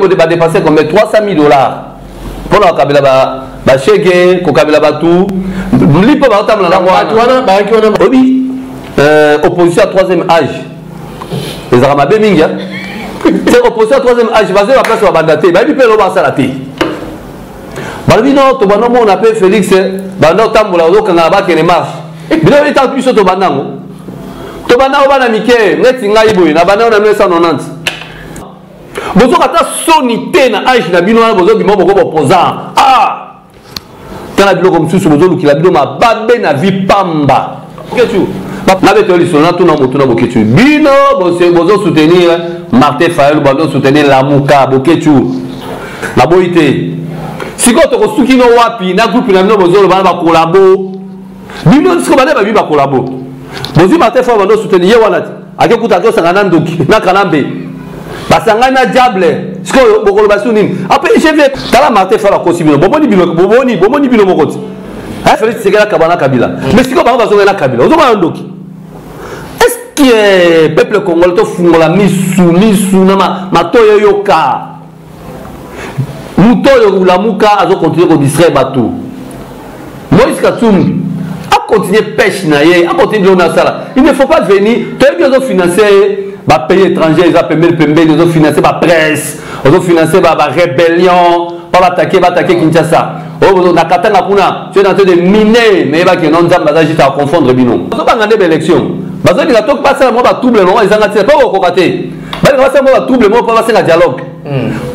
vous dépassez combien? 300 000 $. Pour la Kabila, chèque, Kabila Batou, l'IPO va entendre la oui, opposition à 3e âge. Les Arabes Mingia. C'est opposition à 3e âge. Vas-y, la place va bandater. Bah, il peut le voir ça la tête. Balbino, on appelle Félix, Bando Tamboula, Kanaba qui marche. Bilo est en plus sur Tobanango. Tobanango, Banamike, Netinga Ibu, Nabana, on a 1990. Vous avez sonité na âge na bino vous avez beaucoup opposant. Ah! Quand la bilo comme sous vous qui la bilo ma babé na vie pamba. Qu'est-ce que la bête oli sona tout na moto na boketu. Bino vous soutenir Martin Fayulu, vous soutenir la Mouka boketu. La boité. Si quand on souki no wapi na groupe na bino vous ba collabo. Bino ce que ba ba collabo. Vous Martin Fayulu vous soutenir yewanati. Akekuta ko sangana ndoki na kalambe. Basangana diable, ce que beaucoup de choses après je vais kala Martin faire la possible. Bomoni bino mokoti. Ah Félix Tshisekedi Kabana Kabila. Mais si ko ba bazo na Kabila, ozo ba ndoki. Est-ce que peuple congolais to fungola misu na matoyo yoka. Mutoyo la muka azo continuer ko distraire bateau. Moïse Katumbi a continuer pêche na ye, a continuer na sala. Il ne faut pas venir, tu as bien financer les pays étrangers, ils ont financé la presse, ils ont financé la rébellion, pas attaquer Kinshasa. Tu es en train de miner, mais ils ont juste à confondre. Ils ont gagné l'élection. Ils ont passé un double nom, ils ont gagné pas au côté. Ils ont passé un double nom pour passer un dialogue.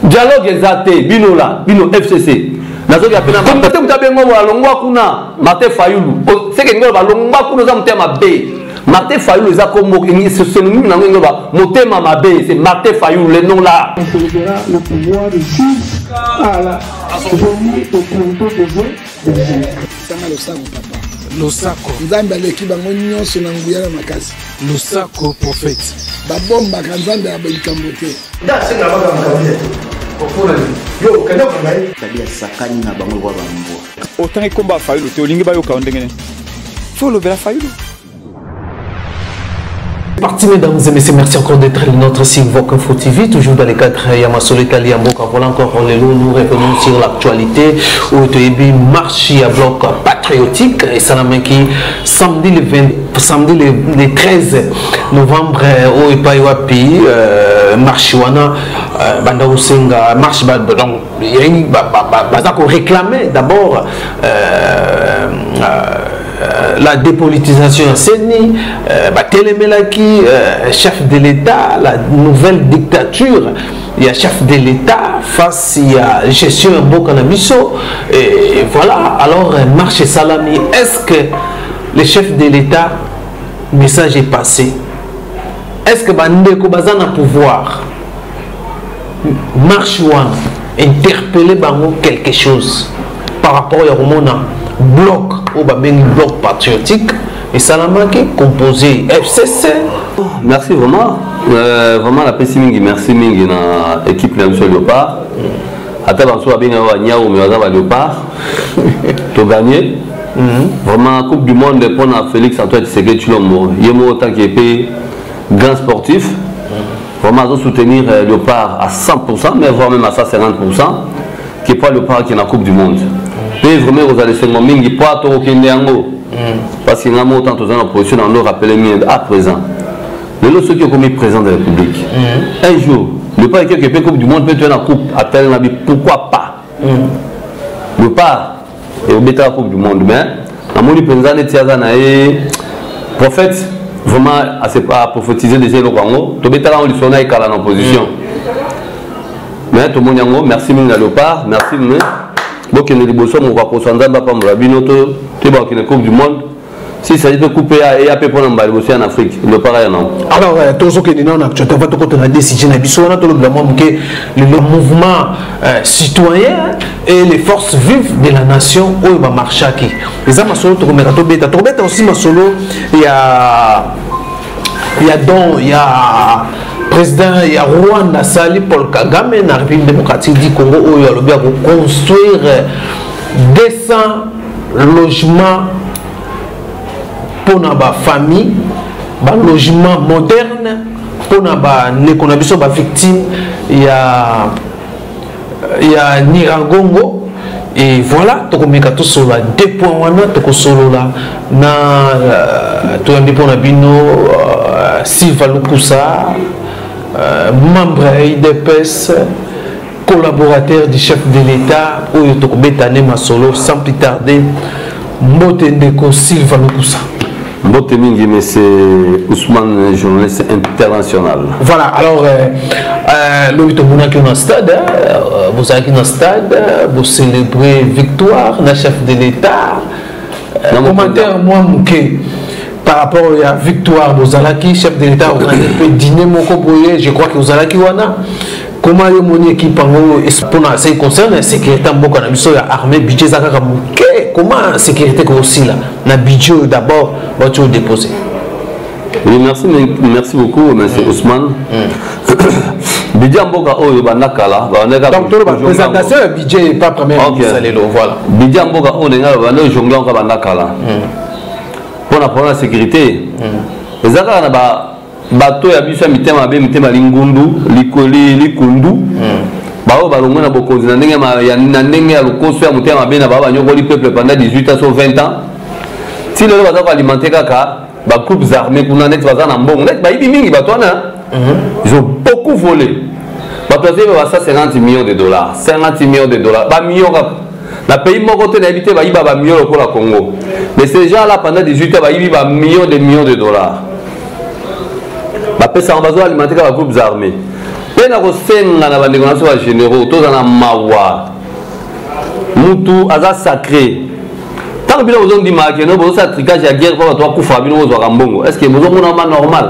Dialogue exact, Bino là, Bino FCC. Nazoki apena mate mutabengo wa longwa kuna Martin Fayulu. C'est que ngolo ba longwa kuna za mutema B. Martin Fayulu les a comme ce nom na ngolo ba mutema mabe, c'est Martin Fayulu le nom là. On donnera le pouvoir de jusqu'à la venir au contrôle des gens. Tanga le sako papa. Losako. Nzambe aleki bango nyonso na nguya na makasi. Losako prophète. Ba bomba ka Nzambe ya belikambo te. Da senga ba makabile. Yo, kanya kangai. Tabia sakani na bango wa bambo. Autant combat Fayulu te olingi ba yo ka ndengene. Faut le ver Fayulu. Parti mesdames et messieurs, merci encore d'être notre site Voc Info TV, toujours dans les cadres Yamasole Kaliamboka. Voilà encore les lots, nous revenons sur l'actualité où tu es marché à bloc patriotique et Salamaki samedi le 13 novembre au Ipaiwapi Marchiwana Banda Usenga marche donc il y a une réclamer d'abord la dépolitisation à Séni, Télémelaki, chef de l'État, la nouvelle dictature, il y a chef de l'État face à la gestion de Bokanabiso, et voilà, alors marche Salami, est-ce que le chef de l'État, message est passé? Est-ce que Bandeko Bazana pouvoir marche ou interpeller Bango quelque chose par rapport à Romona? Bloc ou bloc patriotique et Salamaki composé FCC. Merci vraiment. Vraiment la PC Mingi, merci Mingi na équipe de M. Léopard. Attends, on soit bien à Niao, mais on va Léopard. Tu gagné. Vraiment, Coupe du Monde pour Félix Antoine Tshisekedi Tshilombo. Il y a autant qui est grand sportif. Vraiment, on soutenir Léopard à 100%, mais voire même à 150%, qui est pas Léopard qui est dans la Coupe du Monde. Et vraiment, vous allez se demander qu'il n'y a pas parce qu'il y a autant de opposition, on nous rappelle à présent. Les autres ceux qui ont commis président de la République. Un jour, le pas quelqu'un qui Coupe du Monde peut être la Coupe, appelle la vie, pourquoi pas? Le pas, et au la Coupe du Monde, mais la Moni président de Tiazana et prophète, vraiment, à prophétiser déjà le Congo, tu as on lui sonne avec la opposition. Mais tout le monde, merci Mina Léopard, merci Mina. Donc, il y a des choses qui sont en Coupe du Monde. Si ça dit couper et à peu près en Afrique, il ne pareil non. Alors, tous ceux qui sont en actualité, on va décider le mouvement citoyen et les forces vives de la nation où il va marcher. Les hommes sont aussi il y a président il y a Rwanda Sali Paul Kagame na République démocratique du Congo où il y a le bien construire 200 logements pour na ba famille, ba logement moderne pour na ba l'économie ba victime il y a il y a Nirangongo. Et voilà, tu as tout solo 2 points, tu as solo là, tu as dit pour Nabino, Silva Lukusa, membre IDPS, collaborateur du chef de l'État, où tu as bétané ma solo sans plus tarder, Mbotendeko Silva Lukusa. Mbote mingi, mais c'est Ousmane, journaliste international. Voilà, alors, l'objet de mon stade, vous avez un stade, vous célébrez victoire, le chef de l'État. Commentaire, moi, Mouké, par rapport à la victoire, vous avez chef de l'État, vous avez dîner, je crois que vous avez comment mon équipe pour ce qui concerne la sécurité armée budget comment la sécurité aussi là na budget d'abord va tu déposer. Oui, merci beaucoup M. Ousmane. Budget mboka oyo banakala donc la présentation du budget pas première voilà budget mboka oyo nga bana jongle nga banakala pour la sécurité ezaka na ba bato ya biso mitema be mitema lingundu likoli likundu bao balongwe na bokonzi na ndenge ya lokoso ya mutema be na ba banyokoli peuple pendant 18 ans ou 20 ans si le baza ko alimenter kaka ba groupes armés kuna net baza na mbongo net ba ibi mingi bato wana ils ont beaucoup volé ba placer ba 50 millions de dollars 50 millions de dollars ba millions na pays moko te na habité ba iba ba millions pour la Congo mais ces gens là pendant 18 ans ba ibi ba millions de dollars. Bapesa bazo alimenter ka groupes armés. Pena ko senga na bandeko na so ba généraux to na mawa. Mutu aza sacré. Tant bino ozo ndima ke no bozo sa tricage ya guerre pour toi kufa bino ozo kambongo. Est-ce que bozo mona normal?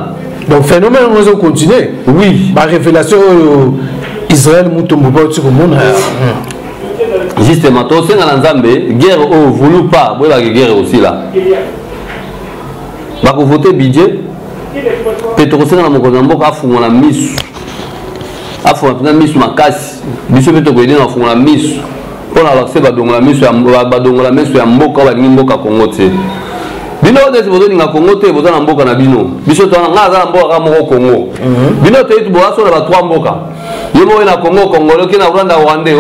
Donc phénomène ozo continuer. Oui, ba révélation Israël mutu mboba tu ko mona. Justement to senga na Nzambe, guerre au voulu pas, bola guerre aussi là. Ba ko voter budget Petrosenga na mokonzi mboka afungola misu afungola misu makasi biso pe tokoyede na afungola misu mpona bakse badongola misu ya mboka balingi mboka Kongo te bino neti bozolinga Kongo te boza na mboka na bino biso twana nga aza na mboka kaka moko Kongo bino toyetu boasola ba 3 mboka yo moko na Kongo Congolais oke na Rwanda Rwandais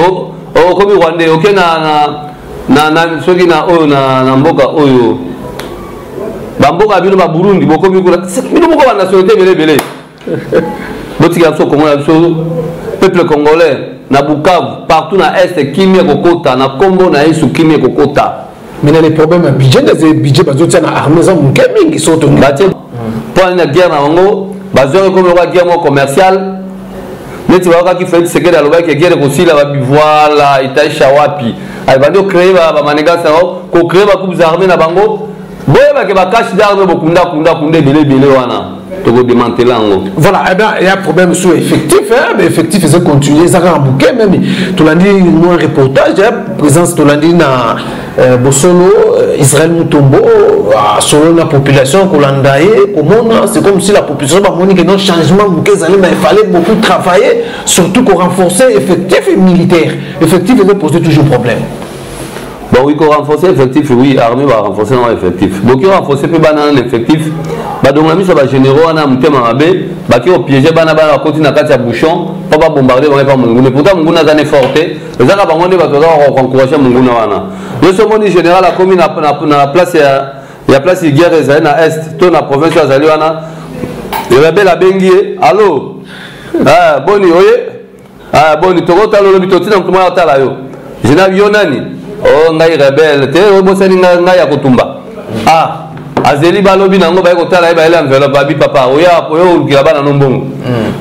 okomi Rwandais oke na soki na oyo na mboka oyo bamboka bino ba Burundi bokomi kuna bino moko ba nationalité belé botika biso Congo na biso peuple congolais na Bukavu partout na est kimia kokota na Kombo na Yesu kimia kokota mais les problèmes budget des budget bazotia na armée za mingi soto ngati pour la guerre na ngo bazo comme la guerre commerciale neti waka ki fait sekeda loba ke guerre ko sila ba voilà itaisha wapi ay bando créer ba manigasa ko créer ba groupes armés na bango. Voilà, eh bien, il y a un problème sur effectif, hein, mais effectif, ils ont continué, ça a un bouquet, même. Tu l'as dit, un reportage, présence, tu l'as dit, dans Bosolo, Israël Moutombo, selon la population, c'est comme si la population a un changement, il fallait beaucoup travailler, surtout pour renforcer l'effectif militaire. Effectif, ils ont posé toujours problème. Bon, oui, qu'on renforce l'effectif, oui, l'armée va renforcer l'effectif. Donc, il va renforcer l'effectif. Donc, la mise à généraux, on a un thème à abbé, qui ont piégé, on a continué à faire bouchon, pas bombarder, on pas mon. Mais pourtant, mon a des fortes. Les Arabes ont encouragé mon gouvernement. Le second général a commis la place, il y a place de guerre israélienne à Est, toute la province de Zaliwana. Le rebelle a bengué, allô? Ah, boni, oui? Ah, boni, Toronto, le bitoti, donc, moi, à Talayo. Je n'ai Yonani. Oh ngai rebelle te obosani ngai ya kotumba ah azeli balobi nango ba ko tala ba ele enveloppe abi papa oya oyo ukila bana nombongo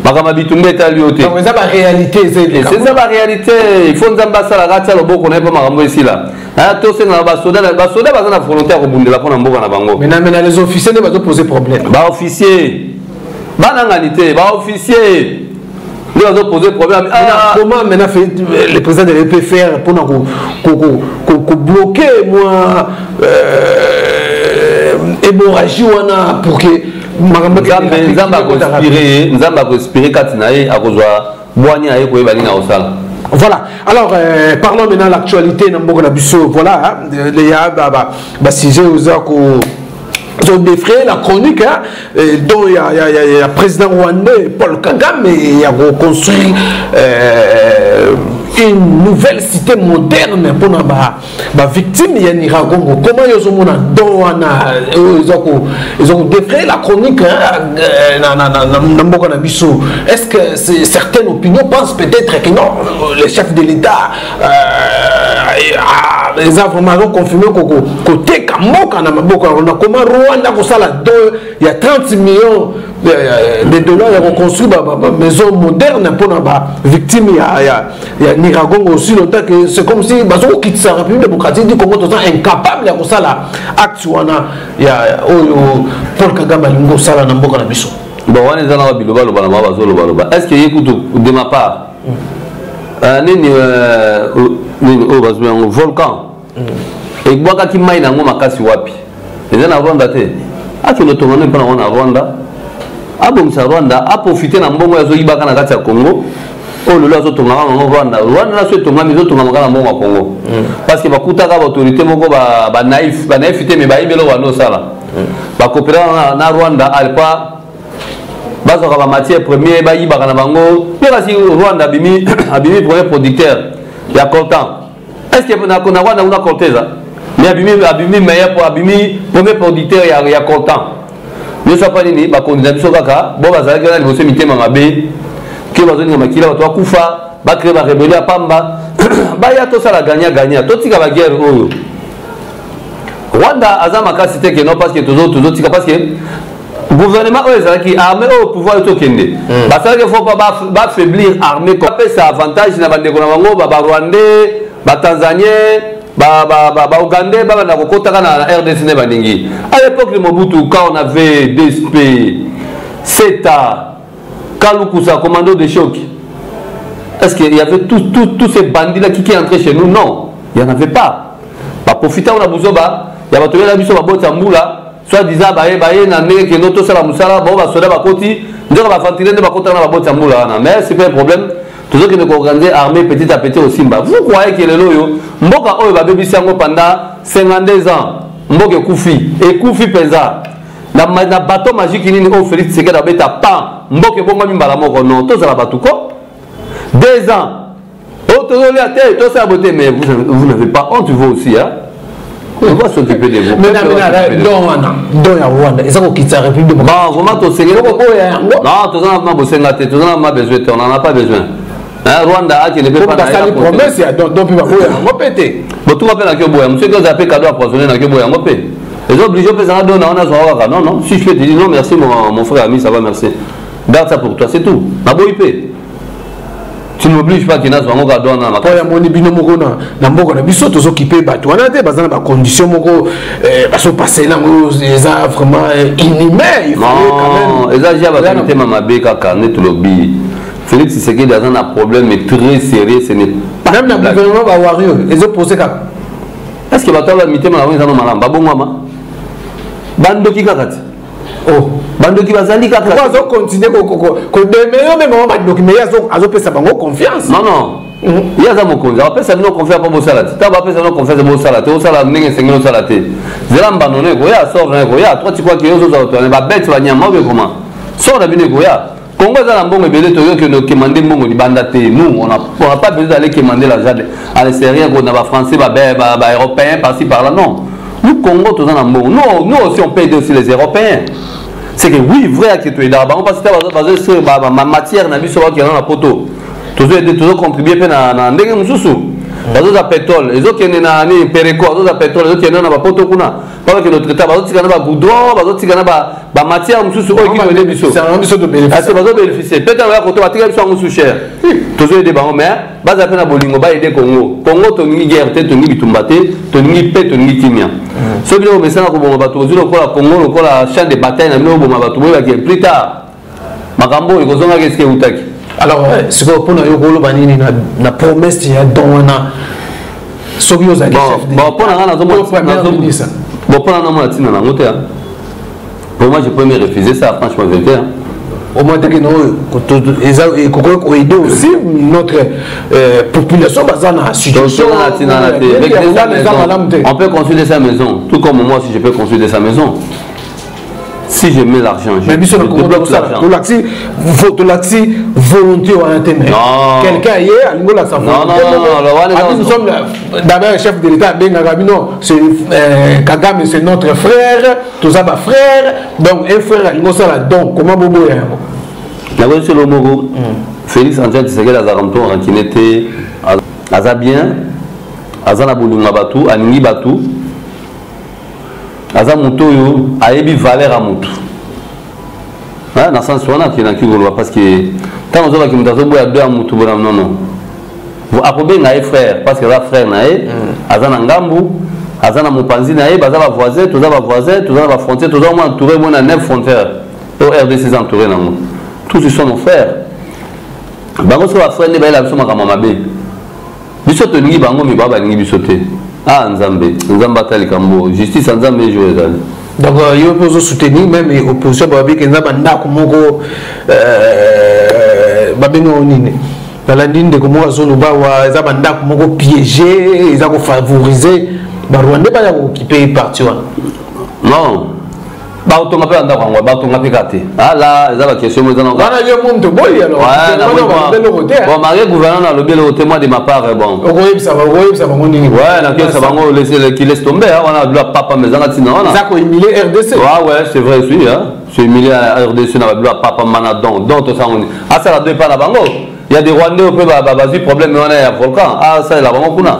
makama bitumbe tali ote donc ça ba réalité c'est ça la réalité il faut nzamba sala gatia loboko na pa makambo esila ah to senga ba soda baza na volontaire ko bundela pona mboka na bango mais les officiers ne va poser problème ba officier bana nganité ba officier. Nous avons posé problème. Comment maintenant le président de l'EPFR pour bloquer moi hémorragie pour que voilà. Alors parlons maintenant de l'actualité voilà il y a sujet ils ont défrayé la chronique, hein, dont il y a le président rwandais Paul Kagame, il a reconstruit une nouvelle cité moderne pour la victime de Niragongo. Comment ils ont défrayé la chronique est-ce que certaines opinions pensent peut-être que non, les chefs de l'État les a vraiment confirmé côté Kamoka na Maboka on a comment Rwanda il y a 30 millions de dollars à reconstruire une maison moderne pour les victimes. Il y a Niragongo aussi longtemps que c'est comme si la République démocratique du Congo est incapable de faire l'acte. Il y a Paul Kagame Lingo Sala Namboka na Biso. Bon, on est dans le est-ce qu'il y a de ma part un volcan et boaka ki mai nango makasi wapi ezana Rwanda te ati no tongana mpona wana Rwanda abongisa Rwanda a profiter na mbongo yazo yibaka na kati ya Congo o lolo azo tongana na Rwanda na so tongana mizo tongana na mbongo ya Congo parce que bakutaka ba autorité moko ba naïf te me ba ibelo wano sala ba coopérer na Rwanda alpa bazo ka ba matière première ba yibaka na bango pera si Rwanda abimi premier producteur ya coltan. Est-ce que vous avez un cortège? Mais abimi meilleur pour abimi premier producteur il y a content. Ne soit pas ni ba candidat biso kaka bon bazala que na bosse mitema mabe que bazoni makila bato akufa ba créer ba rébellion pamba ba ya to sala gagner to tika ba guerre oyo. Rwanda azama kasi te que non parce que toujours tika parce que gouvernement qui armé au pouvoir to kende. Parce que faut pas ba faiblir armée comme ça avantage na bande ko na bango ba Rwandais ba Tanzanien, ba Ougandais, ba na kokotaka na RDC ne bandingi. À l'époque de Mobutu, quand on avait DSP, CETA, Kalukusa, commando de choc, est-ce qu'il y avait tous ces bandits-là qui entraient chez nous? Non, il n'y en avait pas. Bah, profiter, on a besoin, il y a battu la biso, ba bota moula, soit disant, bah, na nene, que notre sala musala, bon, bah, soda, ba koti, nous va fantirer, ba kota na ba bota moula, mais c'est pas un problème. Toujours que nous organisons armée petit à petit au Simba. Vous croyez que le loyo, Mboka Oyo va bébi sango pendant 52 ans. Mboka Koufi et Koufi Penza. Na bateau magique ni au Félix Tshisekedi a beta pan. Mboka Bongo Mimbala Moko non. Tous à la bateau quoi. 2 ans. Oh, tous les athées, tous à beauté, mais vous n'avez pas honte vous aussi hein. On va s'occuper de vous. Mais dans Rwanda, ils ont quitté la République. Bon, vraiment tous ces non, tous en a besoin de tous en a besoin, on n'en a pas besoin. Rwanda qui ne peut pas faire promesse donc il va pas péter. Bon tout m'appelle à Kyoboya, monsieur que vous avez cadeau empoisonné à Kyoboya, on paie. Les obligés de faire donner on a son non non, si je peux te dire non merci mon frère ami, ça va merci. Garde ça pour toi, c'est tout. Na boyipé. Tu ne m'obliges pas qu'il n'a pas un cadeau na ma. Quand mon bino moko na mboko na biso tous occupés bato on a des bazana ba condition moko baso passer là les a vraiment inhumains, il faut quand même. Les a déjà battu maman beka carnet tout lobby. Félix Tshisekedi a un problème très sérieux, ce n'est pas. Même le gouvernement va avoir ils ont posé comme. Est-ce que va mité ma maman dans malam babon mama bando ki kakati oh bando ki bazali kakati pourquoi ils continuer ko demeurer même maman bando ki mais ils ont pesa bango confiance non il y a ça mon confiance après ça non confiance pas bon salade ta va pesa non confiance bon salade au salade ndenge sengelo salade zela mbanoné ko ya sort ko ya toi tu crois que yozo za to ba bête ba nyama be comment sort la bine ko ya Congo est dans bon belé que nous commander mongo di bandate nous on a pas besoin d'aller commander la jade à l'extérieur qu'on a français ba européens par-ci par là non nous Congo tous dans bon nous aussi on paye aussi les européens c'est que oui vrai que tu es là on passe basé sur ma matière na biso qui est dans la poto toujours contribuer na ndenge mususu bazo za pétrole les autres qui na ni pereko bazo za pétrole les autres qui na ba poto kuna parce que notre état bazo tika na ba goudron bazo tika na ba matière mususu oyo qui veut biso c'est un biso de bénéfice c'est bazo bénéficier peut-être ba côté ba tika biso mususu cher toujours aider bango mais baza pe na bolingo ba aider Congo to ngi guerre te to ngi bitumba te to ngi pe to ngi kimia so bilo mesana ko bongo bato zilo ko la Congo ko la champ de bataille na bilo bongo bato boya ki plus tard makambo ikozonga qu'est-ce que utaki. Alors, ce que pour nous, la promesse il y a dans ce que vous avez dit. Bon, pour moi, je peux me refuser ça, franchement, au moins, ils aident aussi notre population dans la situation. On peut construire sa maison, tout comme moi, si je peux construire sa maison. Si je mets l'argent, je débloque l'argent. Tu l'axi volonté ou un thème. Quelqu'un hier, il a sa volonté. Non, nous sommes d'abord un chef de l'État, Kagame, c'est notre frère, tous ça ma frère, donc un frère, il a donc comment vous voyez? D'abord, c'est le mot. Félix Antoine Tshisekedi Azaramto, Rankinete, Azabien, Azana Boulunga Batu, Aningi Batu. Aza moto yo ayebi valeur à moto. Hein, dans sens wana qui na kigolo parce que tant on qui mutazo boya deux à moto bona non. Vous akobe na frère parce que la frère na aza na ngambu, aza na mopanzi na baza ba voisin, tous ba frontière, tous ba entouré moi na 9 frontières. Au RDC entouré na moi. Tous ils sont nos frères. Bango so ba frère ne ba la biso makama mabe. Biso to ningi bango mi baba ningi biso te. Ah, Nzambe Atali Kambo, justice Nzambe Joël. Donc, il faut soutenir même l'opposition pour que Nzambe Nakumoko Babeno Nine. Dans la ligne de comment Zoluba, Nzambe Nakumoko piégé, ils ont favorisé. Rwanda pas occupé parti. Non. Bah, on m'a pas d'accord, bah, on m'a pas gâté. Ah là, ils ont la question, ils ont encore. On a eu un monde de boy alors. Bon, Marie gouverneur a le témoin de ma part, bon. Oui, ça va, ça va, mon ouais, ça va, qui laisse tomber, on a de la papa, mais on a dit non. Ça a humilié RDC. Ouais, c'est vrai, oui, hein. C'est humilié à RDC, on a de la papa, manadon, donc tout ça, on dit. Ah, ça, la deux pas la bango. Il y a des Rwandais, on peut, vas-y, problème, mais on est à volcan. Ah, ça, la bango, kuna.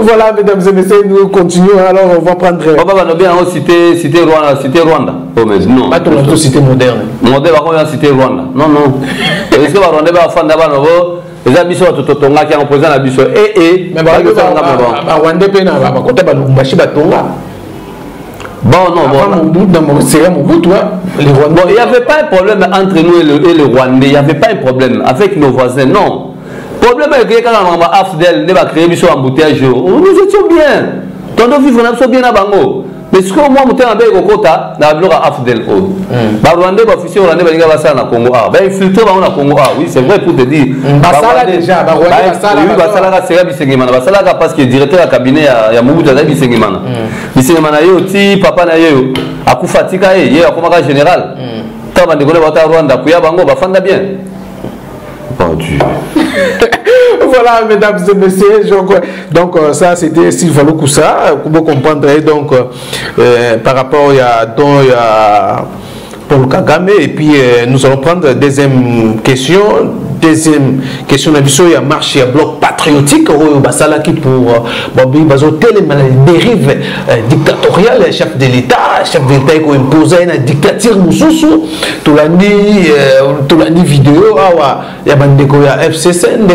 Voilà, mesdames et messieurs, nous continuons. Alors, on va prendre. On va bien citer Rwanda. Oh, mais non. Pas tout le cité moderne. Moderne, on va citer Rwanda. Non. Est-ce que Rwanda va faire d'abord les habits sont tout tonga qui ont posé la biso mais Rwanda pena va côté ba Lubumbashi ba tonga. Bon, non, il n'y avait pas un problème entre nous et le Rwandais. Il n'y avait pas un problème avec nos voisins, non. Le problème est que quand on a AFDEL, on a créé un embouteillage. Nous étions bien. Tandis que nous étions bien à Bango. Mais ce que moi, je suis au Kota, on a vu AFDEL. Les Rwandais, les officiers rwandais, ils ont Congo A. Ils filtrent dans Congo A. Oui, c'est vrai pour te dire. Basala déjà. Oui, Basala, c'est Bisengimana. Basala, parce que le directeur du cabinet, il y a Moubou Tazay Bisengimana. Bisengimana, il y a papa, il y a Koufatika, il y a un général. Quand on a décollé à Rwanda, il y a Bango, il y a bien. Voilà, mesdames et messieurs, donc ça c'était Sylvano Koussa, vous comprendrez donc par rapport à Paul Kagame, et puis nous allons prendre deuxième question de vision, il y a marché à bloc patriotique au Basalaki pour dérive dictatoriale, chef de l'État qui a imposé une dictature Moussoussou, tout l'année vidéo, il y a un FCC, il y a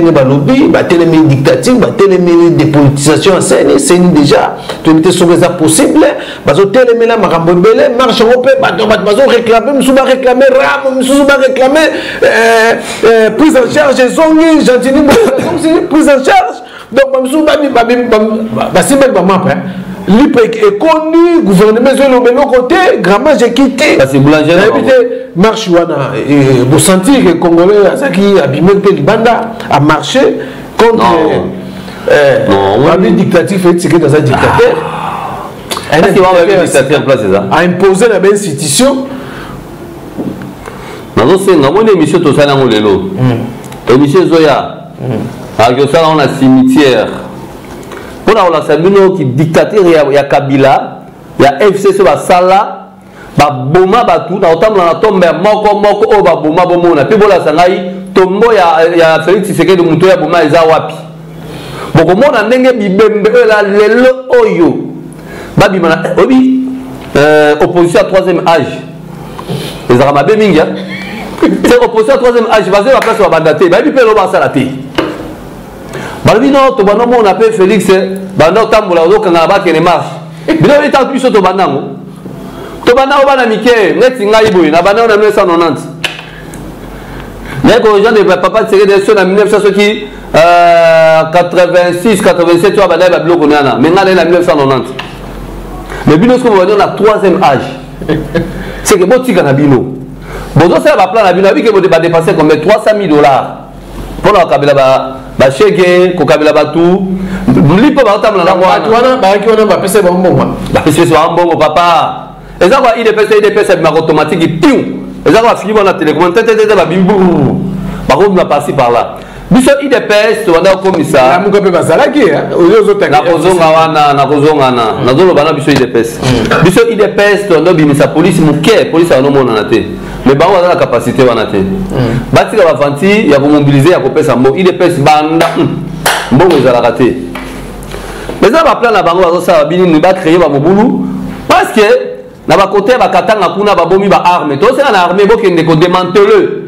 une dictature, une dépolitisation en scène, c'est déjà, tout est sur les possibles, marche réclamer RAM, réclamer prise en charge des zongi, gentiment, prise en charge. Donc, l'IP est connu, gouvernement de l'autre côté, grand j'ai quitté. C'est boulanger. Marche wana, vous sentez que les Congolais, qui abîmé le Banda, a marché contre le dictatif et dans un dictateur. A imposé la même institution. C'est une émission de ça. Émission Zoya. Avec ça, on a cimetière. On a un qui dictateur, il y a Kabila, il y a FCC, Sala, Boma, Batou, on a tombé Moko, Boma, Bomona, puis voilà, Sangaï, Tombo, il y a Félix Tshisekedi de Moutoya, Boma, et Zawapi. Bon, comment on a n'engagé Bibembe, le Oyo. Babimana, oui, opposition à troisième âge. Les Arabes Mingia. C'est opposition à troisième âge. Vas-y, la place sur la bandaté. Bah, il peut le passer à la tête. Bah, lui, non, tu vas on appelle Félix. Bah, non, Tamboula, on a pas qu'il marche. Mais là, il est en plus sur ton bandan. Ton bandan, on va la miquer. Net Singaïbou, la bandan, on a 1990. Mais quand les gens ne peuvent pas tirer des choses en 1986, 87, tu vas aller à bloc, mais on a 1990. Mais bino, ce qu'on va dire, on a troisième âge. C'est que bon, tu as bino. Bon, ça va plan la bino, que vous dépasser comme $300 000. Pour la Kabila, bah, chèque, Kabila, tout. L'IP va attendre la voie. Tu vas papa. Et ça, IDPS, c'est automatique, et ça, va finir dans la télécommande, par contre, on a passé par là. Biso IDPS, on a comme ça. Na muka pe bazalaki, na kozonga wana, na zolo bana biso IDPS. Biso IDPS, on a bimisa police muke, police a nomo na te. Mais ba on a la capacité wana te. Bati ka bafanti ya ko mobiliser ya ko pesa mbo IDPS banda. Mbongo za la raté. Mais ça va plan na bango bazo sa bini ni ba créer ba mobulu parce que na ba côté ba katanga kuna ba bomi ba arme. To c'est na armée bo kende ko démanteler.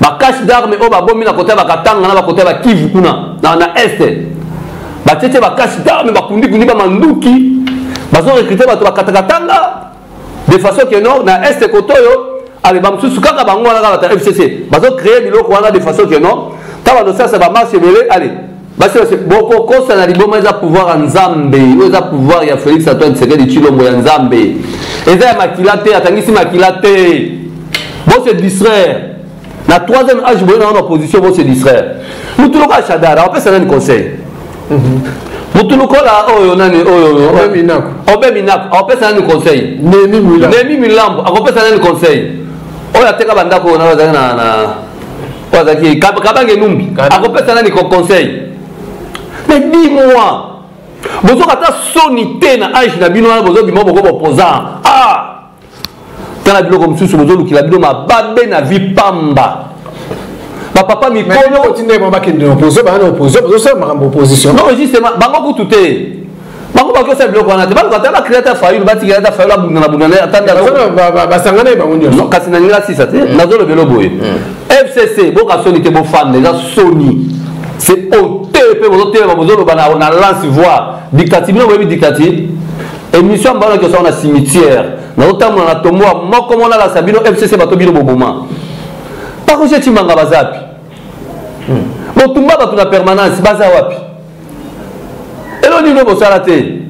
Ba cache d'armes au ba bomi na côté ba katanga na ba côté ba Kivu kuna na est. Ba tete ba cache d'armes ba kundi ba manduki. Ba zo recruter ba to ba katakatanga de façon que non na est côté yo allez ba msusu kaka bango na ba FCC. Ba zo créer biloko wana de façon que non ta ba do ça va marcher belé allez. Ba c'est beaucoup kosa na liboma za pouvoir nzambe, za pouvoir ya Félix Antoine Tshisekedi Tshilombo ya nzambe. Eza makilate atangisi makilate. Bon c'est distraire. La troisième âge, vous êtes en opposition, vous se distraire. Nous tous les Chadara, on peut se donner un conseil. Nous tous les là, on peut se donner un conseil. Nemi Milambo, on peut se donner un conseil. On a teka banda ko na na qui kabanga numbi. On peut se donner un conseil. Mais dis-moi, vous avez sonité na âge na bino na bozo bimo boko opposant. Ah! Quand la biloko msusu bozolu ki la biloko mababe na vie pamba. Ba papa mi kono continue ba bakende opposition ba na opposition bozo sa makambo opposition. Non justement bango kututé. Bango ba ko sa biloko na te ba ko ta créateur fayu ba ti créateur fayu la bunana atanda ba sangana ba ngonyo. Non kasi na ngira sisa te. Nazolo belo boye. FCC bo ka soni te bo fan les Sony. C'est au TP bozo te ba bozolo ba na lance voix dictative no webi dictative. Émission mbana que ça on a cimetière. Notamment na tombo moko mona la sabino FCC bato bino boboma. Par contre tu manga bazapi. Bon tumba bato na permanence baza wapi. Elo ni no bosala te.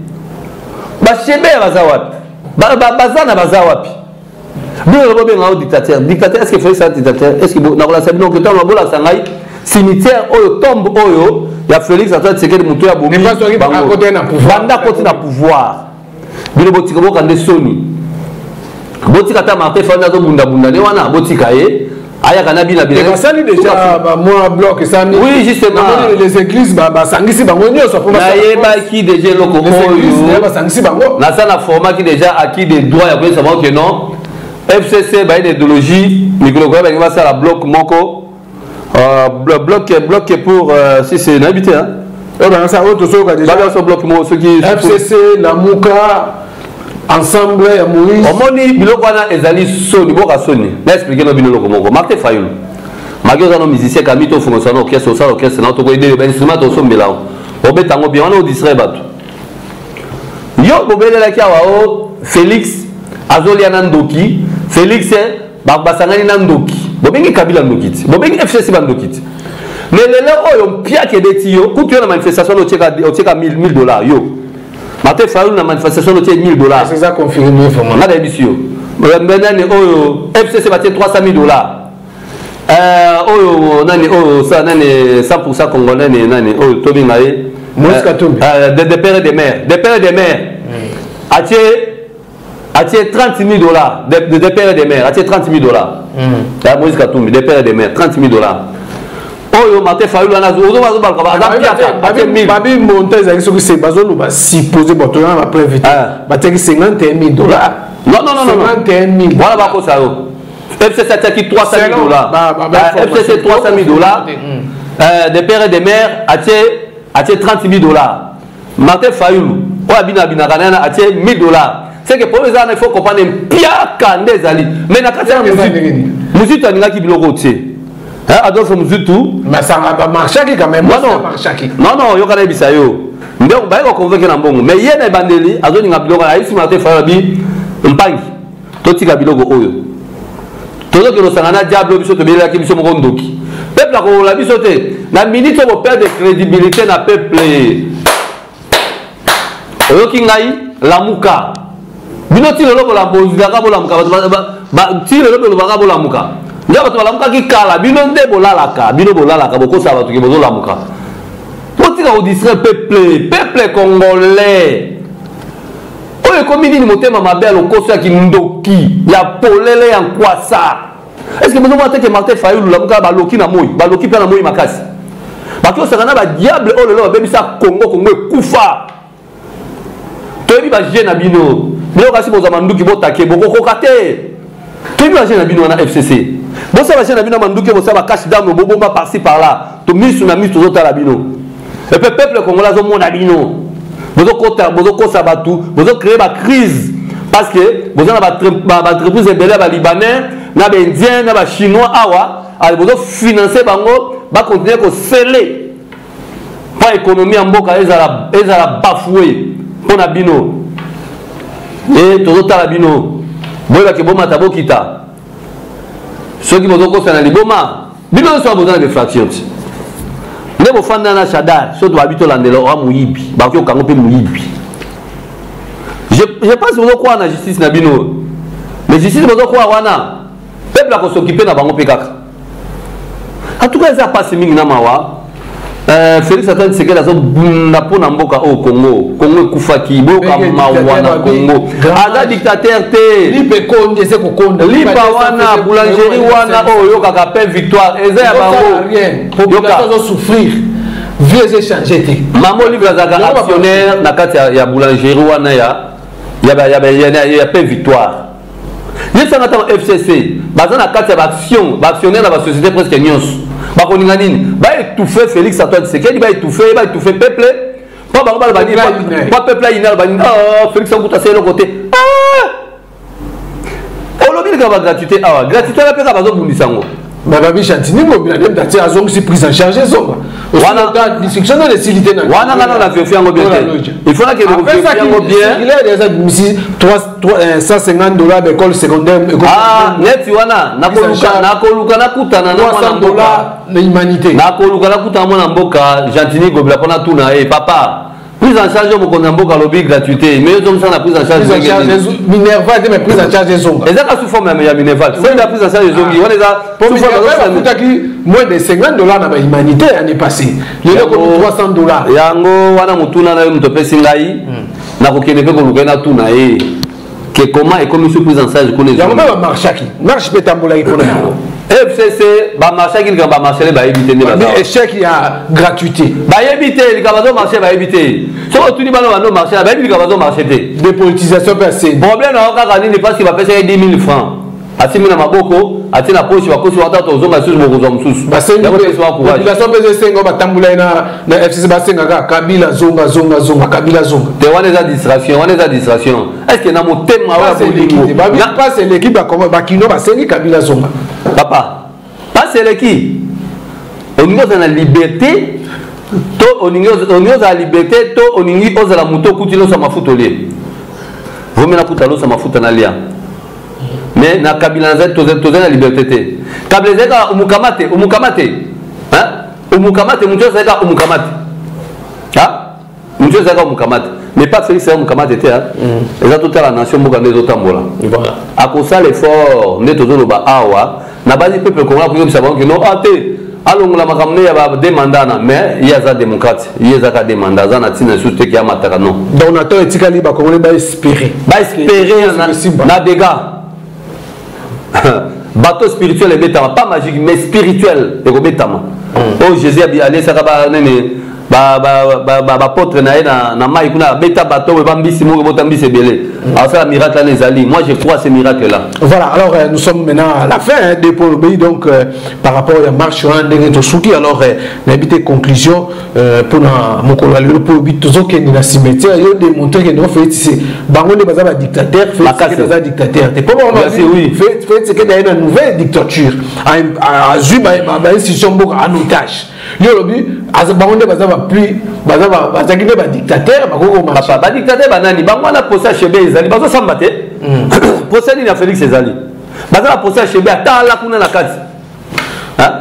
Ba chebe baza wapi. Baza na baza wapi. Bino lo bobenga au dictateur. Dictateur est-ce que fait ça dictateur? Est-ce que na la sabino que tant bola sangai cimetière oyo tombe oyo ya Félix Antoine Tshisekedi muto ya bomi. Banda côté na pouvoir. Bino botika boka nde soni. Botika ta Martin Fana zo bunda ne wana botika ye aya kana bina bina. Et ça déjà moi bloc ça. Oui justement les églises ba sangisi bango nyoso pour na yeba ki déjà loko oyo ba sangisi bango. Na ça na format qui déjà acquis des droits ya ko savoir que non FCC ba une idéologie micro ko ba ça la bloc moko bloc pour si c'est n'habité hein. Eh ben ça autre chose déjà. Ba so bloc mo ceux qui FCC la Muka ensemble ya Moïse omoni biloko wana ezali soni boka soni na expliquer no biloko moko Martin Fayulu magi ozana musicien kami to fongo sana orchestre osala orchestre na to ko aider ba instrument to sombela obetango bien wana o distraire bato yo bobelela ki awa o Félix azolia na ndoki Félix basangani na ndoki bobengi Kabila ndokiti bobengi FCC bandokiti mais lelo oyo mpia ke deti yo kutu yo na manifestation o cheka $1000 yo Martin Fayulu na manifestation de $1000. C'est ça confirmé vraiment. Na débisio. Benani oyo FCC batie $300,000. Oyo nani oyo ça nani 100% congolais nani oyo tobi ngaye. Moïse Katumbi. Des pères et des mères. Des pères et des mères. Atie $30,000. Des pères et des mères. Atie $30,000. Moïse Katumbi. Des pères et des mères. $30,000. Oyo Martin Fayulu na zo bazo balka babi monter za kiso ki bazolo ba supposé botona ba prévité ba teki $51,000. Non $51,000. Voilà ba ko ça yo. FCC teki $300,000. FCC $300,000. Des pères et des mères atie $30,000. Martin Fayulu o abina kana atie $1,000. C'est que pour les gens il faut comprendre pia kande zali. Mais na kati musique aninga ki biloko tie. Adolphe Muzutu mais ça va marcher quand même non yo kana bisa yo ndeko ba ko convaincre na mbongo mais yena bandeli azoni ngabilo na isi Martin Fayulu mpangi totika biloko oyo tozo ke sangana diable biso to bela ki biso moko ndoki peuple ko la biso te na minute bo perdre crédibilité na peuple oyo ki ngai lamuka bino ti lelo ko la bozila ka bo lamuka ba ti lelo ko ba la muka Ndia bato balamuka ki kala bino nde bolalaka bino bolalaka bokosa bato ki bozolamuka otika ko distraire peuple congolais oyo comme il dit motema mabel au kosa qui ndoki ya polele en quoi ça est-ce que vous avez que Martin Fayulu la muka baloki na moi baloki pe na moi makasi bako sakana ba diable oh lelo baby ça Congo kufa toyebi ba jeune na bino bino kasi boza manduki botake boko kokate toyebi ba jeune na bino na FCC bosa ba jeune na bino manduki bosa ba cash dame bobomba par-ci par-là to misu na misu zota la bino et peuple congolais zo mona bino bozo kota bozo kosa batu bozo créer ba crise parce que bozo na ba entreprise ebele ba libanais na ba indien na ba chinois awa ali bozo financer bango ba continuer ko sceller pour économie en mboka ezala bafoué pour na bino et tozo tala bino boyeba ke boma tabokita soki bozo kosa na liboma bino so bozo na defraction ne bo fanda na shadar so to habito landelo wa muyibi ba ko kango pe muyibi je pense bozo kwa na justice na bino mais justice bozo kwa wana peuple ko s'occuper na bango pe kaka en tout cas ça passe mingi na mawa Félix Antoine Tshisekedi azo bunda pona mboka au Congo kufaki boka mawana Congo ada dictateur te lipe konde se kokonda lipa wana boulangerie wana o yoka ka pain victoire eza ya bango population zo souffrir vieux échanger te mamo livre za actionnaire na kati ya boulangerie wana ya pain victoire yesanga ta FCC baza na kati ya action ba actionnaire na ba société presque nyonso bakoninga nini ba étouffer Félix Antoine Tshisekedi ba étouffer peuple pas bango ba dire pas peuple ina ba Félix Antoine c'est le côté olobi ka ba gratuité awa gratuité la peka bazo bundisango baba bichantini ngo bila dem dati azong si prise en charge zonga wana da discussion de cité na wana na vérifier ngo bien il faut que nous vérifier ngo bien il est déjà misi 150 $ d'école secondaire net wana na koluka na kutana na mwana mboka na humanité na koluka na kutana mwana mboka Gentini Gobila pona tuna papa prise en charge au Konamboka lobby gratuité mais ils ont ça la prise en charge Minerva mais prise en charge zonga et ça sous forme ya Minerva c'est la prise en charge zongi on les a pour moins de 50 $ na ba humanité année passée les loko 300 $. Yango wana mutuna na mto pesi ngai na kokene pe koluka na tuna que comment et comme prise en charge connaît yango ba marche petambola ikona FCC ba marché qui ba marché ba éviter ne ba échec ya gratuité ba éviter les cabazo marché ba éviter so tout ni ba no marché ba éviter cabazo marché te dépolitisation passée problème na kaka nini parce qu'il va payer 10 000 francs atimi na maboko atina poche ba kosi wata to zonga susu moko zo msusu ba sengi population pese sengo ba tambula na FCC ba senga ka kabila zonga kabila zonga te wana za distraction est-ce que na motema wa bolingo ba passe l'équipe ba comment ba kino ba sengi kabila zonga papa passe l'équipe on nous a la liberté to on nous a la liberté to on nous oza la moto kutilo sa mafutolier vomena kutalo sa mafuta na lia mais na kabila za toza na liberté te kabila za umukamate hein umukamate mtu za umukamate ha mtu za umukamate mais pas Félix ça umukamate te hein eza toute la nation mboka ndezo tambola voilà a kosa l'effort neto zo ba awa na basi peuple congolais ko yobisa bango no ate alongola makamne ya ba demandana mais il y a za démocrate il y a za ka demanda za na tina sous te ki amataka non donc na to etikali ba congolais ba espérer na dégâts bateau spirituel et bétama pas magique mais spirituel et bétama oh Jésus a allé ça ba nene ba potre na mai kuna beta bateau ba mbisi mo bota mbisi belé alors ça miracle là les alliés moi je crois ces miracles là voilà alors nous sommes maintenant à la fin de Paul Obéi donc par rapport à marche de Tosuki alors n'habité conclusion pour na mokolo le Paul Obéi tozoke ni na cimetière yo démontrer que non fait c'est bango ne baza ba dictateur fait que baza dictateur c'est pas bon oui fait que d'ailleurs une nouvelle dictature à Zuba ba institution beaucoup en otage yo lobi az bango ne baza plus baza qui ne ba dictateur ba dictateur banani bango na posa chebe ezali bazo samba te posa ni na Félix ezali baza na posa chebe atala kuna na kati hein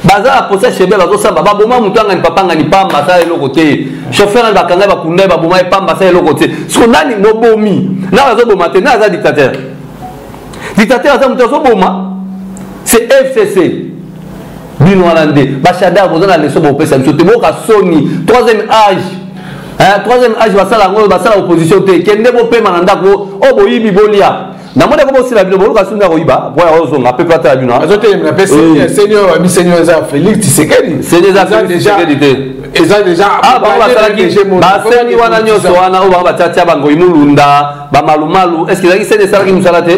baza na posa chebe bazo samba ba boma mutanga ni papa ngani pamba sa eloko te chauffeur na bakanga ba kunda ba boma pamba sa eloko te so nani mobomi na bazo boma te na za dictateur aza muto boma c'est FCC bino alande bachada bozana leso bo pesa mso te boka soni troisième âge troisième âge basala opposition te kende bopema na ndako o boyibi bolia na mona ko bosila bino boluka sunda ko yiba boya ozonga pe plata bino azote na pe senior ami senior za Félix Tshisekedi c'est déjà Tshisekedi eza déjà baseni wana nyonso wana o ba tchacha bango imulunda ba malumalu est-ce que zaki sene sala ki musala te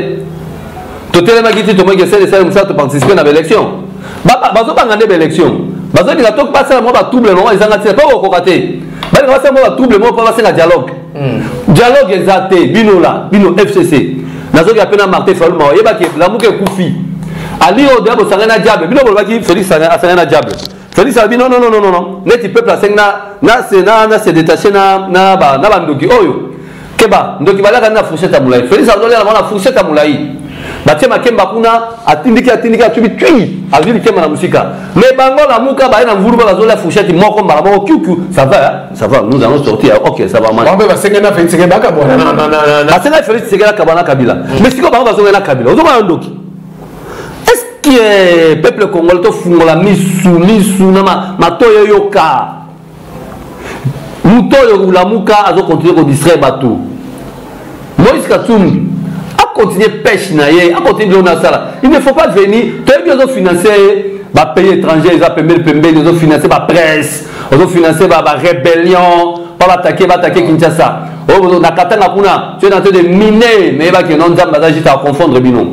to telema kiti to moke sene sala musala to participer na élection bazo bangande élection bazo dinga to passer mo ba double mo ezanga te pas ko kate bali ka passer mo ba double mo pas passer na dialogue dialogue exacté bino la bino FCC nazo ki apena Martin Fayulu ma yeba ki la muke kufi ali o dabo sangana diable bino bolba ki Félix sangana diable Félix a dit non net peuple a s'est détaché na bandoki oyo keba ndoki balaka na fourchette amulai Félix a donné la fourchette amulai batie makemba kuna atindiki atubi tui azili kema na musika mais bango la muka ba na mvuru ba zola fourchette moko mbala moko kiukiu ça va nous allons sortir OK ça va mal on va sengena Félix Tshisekedi bona na sengena Félix Tshisekedi kabana kabila mais siko bango ba zongena kabila ozoma ndoki qui est peuple congolais to fungola misu na matoyo yoka mutoyo ulamuka azo continuer ko distraire bateau Moïse Katumbi a continué pêche na ye a continué na sala il ne faut pas venir to bien financer ba pays étrangers ils appellent pembe ils ont financé ba presse ils ont financé ba rébellion pas attaquer Kinshasa oh na katanga kuna tu es en train de miner mais ba que non nzamba za jita confondre bino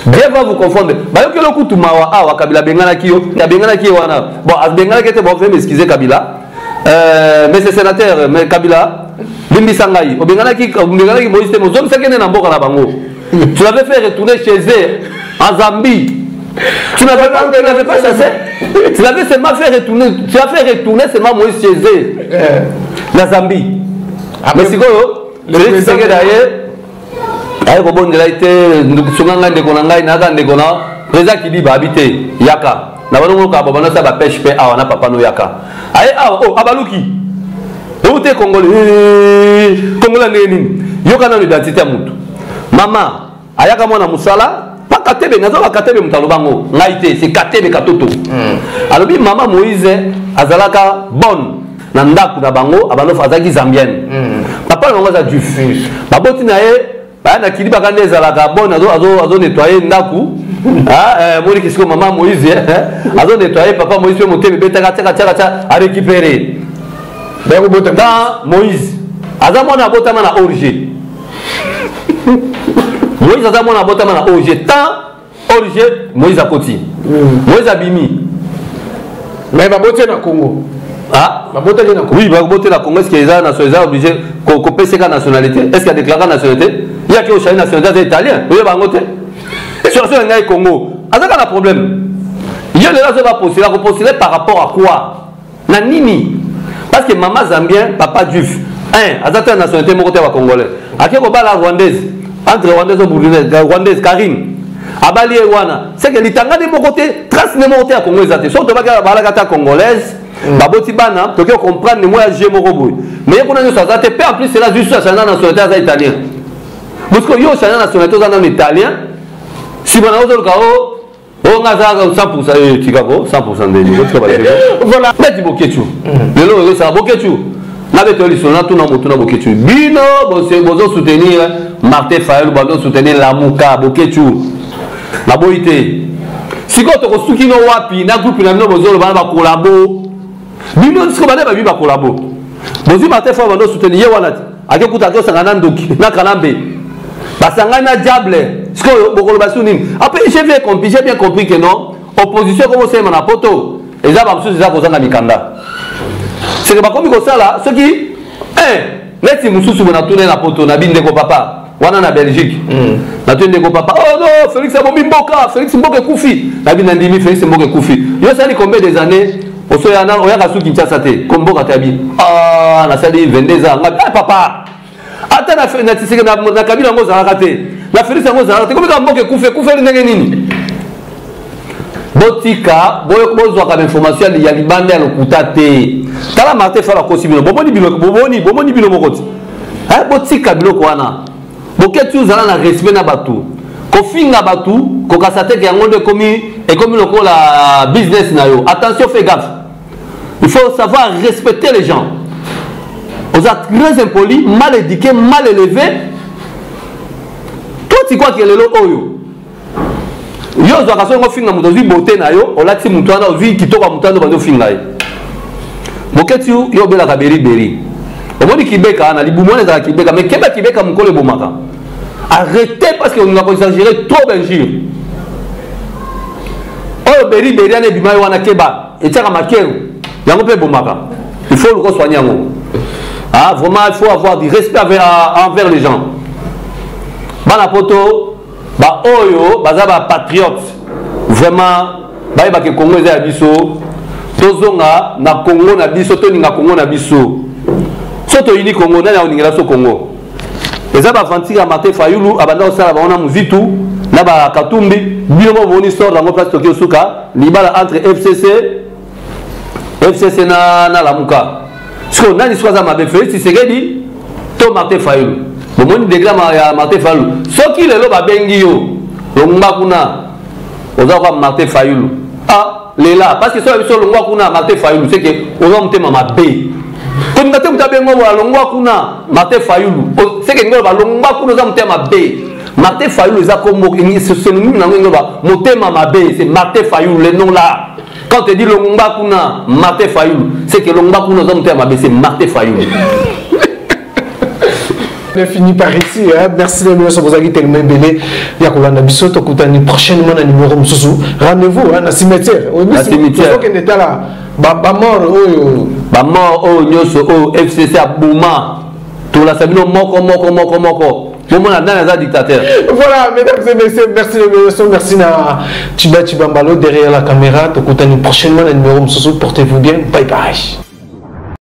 Dieu va vous confondre. Bah yo kelo kutumawa awa Kabila bengana kiyo, ya bengana kiyo wana. Bon, as bengana kete bon fait m'excuser Kabila. Mais c'est sénateur mais Kabila Bimbi Sangai. O bengana ki Moïse Temo zom sekene na mboka na bango. Tu l'avais fait retourner chez eux en Zambie. Tu n'avais pas chassé. Tu l'avais seulement fait retourner. Tu as fait retourner seulement Moïse chez eux. La Zambie. Mais c'est quoi le président d'ailleurs ay ko bon ngela ite sunganga ndeko na ngai na ndeko na président qui ba habiter yaka na bano ko ba bana sa ba pêche pe awa na papa no yaka ay oh abaluki o te congolais neni yoka na identité mutu mama ayaka mwana musala pa katebe nazo ba katebe mutalo bango ngai te c'est katebe katoto alobi mama Moïse azalaka bonne na ndaku na bango abanofa azaki zambienne papa no ngaza juif baboti na ye na kili bakande ezalaka bon azo nettoyer ndaku moni kisiko maman Moïse azo nettoyer papa Moïse pe moteme betaka teka a récupérer dans Moïse aza mona botama na origine Moïse aza mona botama na origine tant origine Moïse akoti Moïse abimi mais babote na Congo oui babote na Congo est-ce qu'ils sont obligés ko peseka nationalité est-ce qu'il a déclaré nationalité il y a qui au Chine nationalité italien oui bangote sur ce ngai Congo azaka na problème il y a là va postuler par rapport à quoi na nini parce que maman zambien papa juif azata nationalité mokote wa congolais akeko bala rwandaise entre rwandaise et burundaise rwandaise Karine abali wana c'est que litanga de mokote trace ne mokote à Congo ezate so to bala kata congolaise baboti bana to comprendre moi j'ai moko boy mais kuna nyo azate pe en plus c'est là juste à la nationalité italien parce que yo chana nationalité en italien si bana ozo kao on a ça 100% Chicago 100% de niveau voilà mais tu bokechu lelo ça bokechu na beto lisona tout na motu na bokechu bino bozo soutenir Martin Fayulu bozo soutenir Lamuka bokechu na boité siko to ko suki no wapi na groupe na no bozo bana ba collabo bino siko bana ba bi ba collabo bozi Martin Fayulu bozo soutenir ye wana akekuta ko sangana ndoki na kalambe basangana diable ce que bokolobasu nini après j'ai bien compris que non opposition comme ça na poto eza ba mususu eza kozanga mikanda c'est que ba komi ko sala ce qui neti mususu na tourner na poto na bindeko papa wana na Belgique na tourner ko papa oh non Félix Mboka Félix Mboka kufi na bina ndimi Félix Mboka kufi yo sali combien des années osoyana oyaka su Kinshasa te komboka tabi na sali 22 ans papa ata na tisike na kabila ngo zalaka te na Félix ngo zalaka te komika mboke kufe ndenge nini botika boyo bozwa ka information ya libanda ya lokuta te tala Martin Fayulu kosi bino bomoni bino mokoti botika biloko wana boketu zala na respect na batu kofinga batu kokasate ke yango nde ekomi lokola business na yo attention fais gaffe il faut savoir respecter les gens Vous êtes très impoli, mal éduqué, mal élevé. Toi, tu crois que le lot oyo. Yo, tu as fait un film dans une beauté, on l'a dit, tu as vu qui toka mutando dans un film. Moketu, yo bela kaberi beri. Au moins, Québec, on a dit, boumouane dans Québec, mais Québec, on a bomaka. Arrêtez parce qu'on a exagéré trop d'injures. Oh, beri beri, on a dit, on a keba. Et tiens, ma kero, il y a un peu bomaka. Il faut le soigner. Ah, vraiment, il faut avoir du respect envers les gens. Banapoto, ba oyo, bazaba patriote. Vraiment, ba yeba ke Congo eza biso. Tozonga na Congo na biso, toninga Congo na biso. Soto yini Congo na oningela so Congo. Eza ba vantira Martin Fayulu abanda osala ba ona muzitu na ba Katumbi, bino mo boni sort dans place Tokyo Suka, libala entre FCC na Lamuka. Ce qu'on a dit soit à ma belle si c'est dit to Martin Fayulu. Bon mon déclame à Martin Fayulu. Ce qui le loba bengio, longba kuna. Oza Martin Fayulu. Ah, les là parce que sur longba kuna Martin Fayulu, c'est que on va monter ma bé. Comme ngate mutabe ngo wa longba kuna Martin Fayulu. C'est que ngo ba longba kuna za monter ma bé. Martin Fayulu za comme c'est le nom ngo ba monter ma bé, c'est Martin Fayulu le nom là. Quand tu dis Longba Kuna, Martin Fayulu, c'est que Longba Kuna, c'est Martin Fayulu. On a fini par ici. Hein? Merci de nous avoir tellement belé. Il y a qu'on a biso to kutani prochainement na numéro msusu. Rendez-vous hein, na cimetière. Na cimetière. Faut qu'on était là. Ba mort oyo. Ba mort oyo nyoso o FCC Abouma. Tout la sabino moko. Voilà, mesdames et messieurs, merci de nous, merci à Tibambalo derrière la caméra. Prochainement, le numéro, portez-vous bien, bye bye.